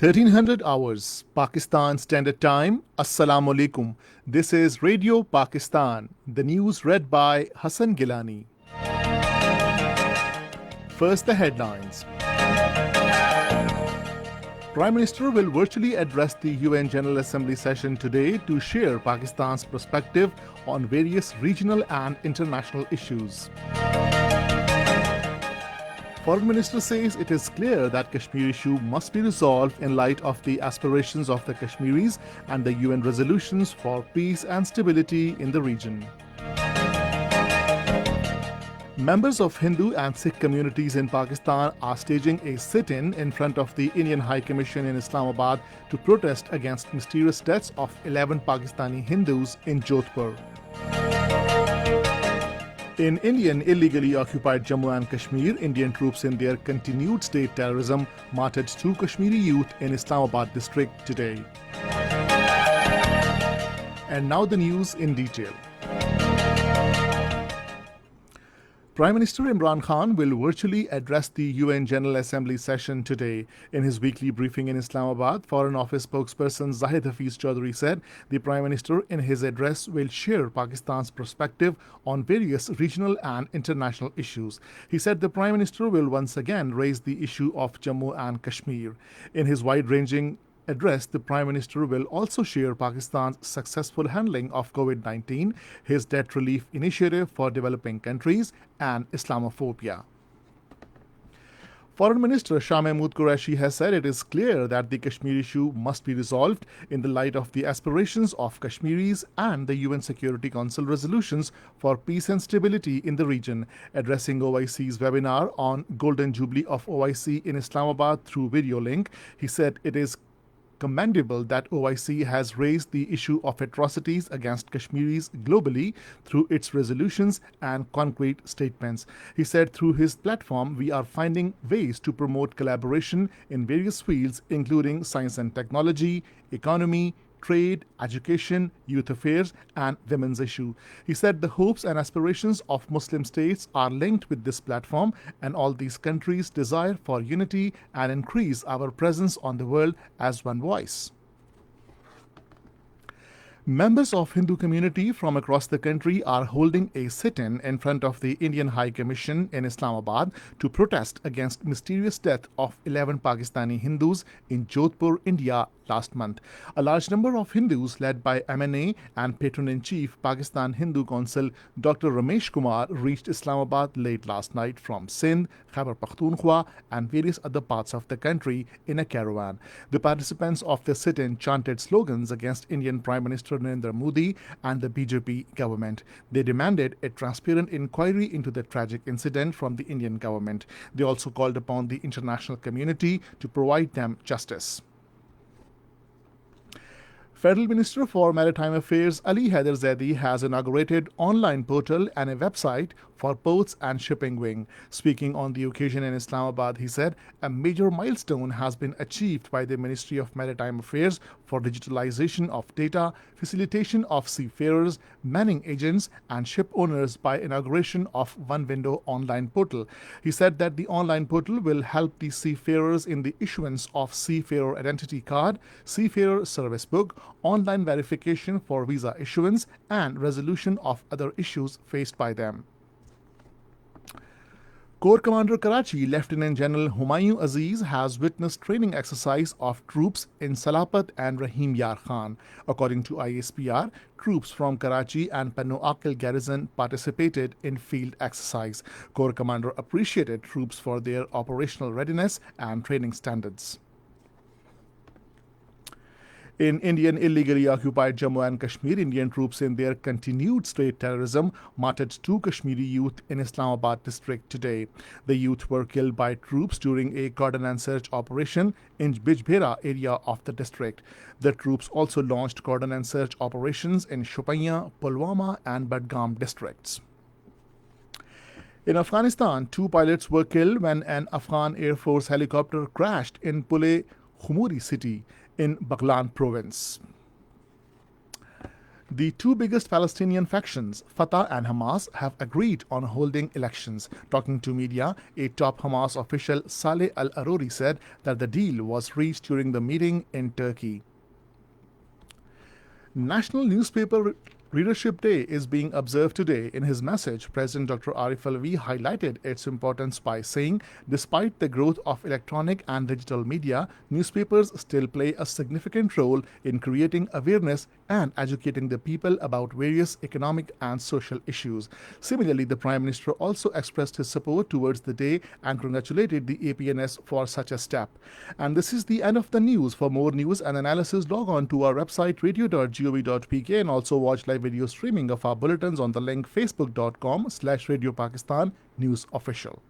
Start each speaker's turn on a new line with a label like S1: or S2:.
S1: 1300 hours, Pakistan Standard Time. Assalamu alaikum. This is Radio Pakistan. The news read by Hassan Gilani. First, the headlines. Prime Minister will virtually address the UN General Assembly session today to share Pakistan's perspective on various regional and international issues. Foreign Minister says it is clear that Kashmir issue must be resolved in light of the aspirations of the Kashmiris and the UN resolutions for peace and stability in the region. Members of Hindu and Sikh communities in Pakistan are staging a sit-in front of the Indian High Commission in Islamabad to protest against mysterious deaths of 11 Pakistani Hindus in Jodhpur. In Indian illegally occupied Jammu and Kashmir, Indian troops in their continued state terrorism martyred 2 Kashmiri youth in Islamabad district today. And now the news in detail. Prime Minister Imran Khan will virtually address the UN General Assembly session today. In his weekly briefing in Islamabad, Foreign Office spokesperson Zahid Hafiz Chaudhry said the Prime Minister in his address will share Pakistan's perspective on various regional and international issues. He said the Prime Minister will once again raise the issue of Jammu and Kashmir. In his wide-ranging address, the Prime Minister will also share Pakistan's successful handling of COVID-19, his debt relief initiative for developing countries, and Islamophobia. Foreign Minister Shah Mahmood Qureshi has said it is clear that the Kashmir issue must be resolved in the light of the aspirations of Kashmiris and the UN Security Council resolutions for peace and stability in the region. Addressing OIC's webinar on Golden Jubilee of OIC in Islamabad through video link, he said it is commendable that OIC has raised the issue of atrocities against Kashmiris globally through its resolutions and concrete statements. He said through his platform, we are finding ways to promote collaboration in various fields, including science and technology, economy, trade, education, youth affairs, and women's issue. He said the hopes and aspirations of Muslim states are linked with this platform, and all these countries desire for unity and increase our presence on the world as one voice. Members of Hindu community from across the country are holding a sit-in front of the Indian High Commission in Islamabad to protest against mysterious death of 11 Pakistani Hindus in Jodhpur, India last month. A large number of Hindus led by MNA and Patron-in-Chief Pakistan Hindu Council Dr. Ramesh Kumar reached Islamabad late last night from Sindh, Khyber Pakhtunkhwa and various other parts of the country in a caravan. The participants of the sit-in chanted slogans against Indian Prime Minister Narendra Modi and the BJP government. They demanded a transparent inquiry into the tragic incident from the Indian government. They also called upon the international community to provide them justice. Federal Minister for Maritime Affairs Ali Haider Zaidi has inaugurated online portal and a website for ports and shipping wing. Speaking on the occasion in Islamabad, he said a major milestone has been achieved by the Ministry of Maritime Affairs for digitalization of data, facilitation of seafarers, manning agents and ship owners by inauguration of One Window online portal. He said that the online portal will help the seafarers in the issuance of Seafarer Identity Card, Seafarer Service Book, online verification for visa issuance and resolution of other issues faced by them. Corps Commander Karachi Lieutenant General Humayun Aziz has witnessed training exercise of troops in Salapat and Rahim Yar Khan. According to ISPR, troops from Karachi and Panno Akil garrison participated in field exercise. Corps Commander appreciated troops for their operational readiness and training standards. In Indian illegally occupied Jammu and Kashmir, Indian troops in their continued state terrorism martyred 2 Kashmiri youth in Islamabad district today. The youth were killed by troops during a cordon and search operation in Bijbehra area of the district. The troops also launched cordon and search operations in Shopaiyan, Pulwama and Badgam districts. In Afghanistan, 2 pilots were killed when an Afghan Air Force helicopter crashed in Pule Khumuri city in Baghlan province. The two biggest Palestinian factions, Fatah and Hamas, have agreed on holding elections. Talking to media, a top Hamas official, Saleh al-Aruri, said that the deal was reached during the meeting in Turkey. National Newspaper Readership Day is being observed today. In his message, President Dr. Arif Alvi highlighted its importance by saying, despite the growth of electronic and digital media, newspapers still play a significant role in creating awareness and educating the people about various economic and social issues. Similarly, the Prime Minister also expressed his support towards the day and congratulated the APNS for such a step. And this is the end of the news. For more news and analysis, log on to our website radio.gov.pk and also watch live video streaming of our bulletins on the link facebook.com/Radio Pakistan News Official.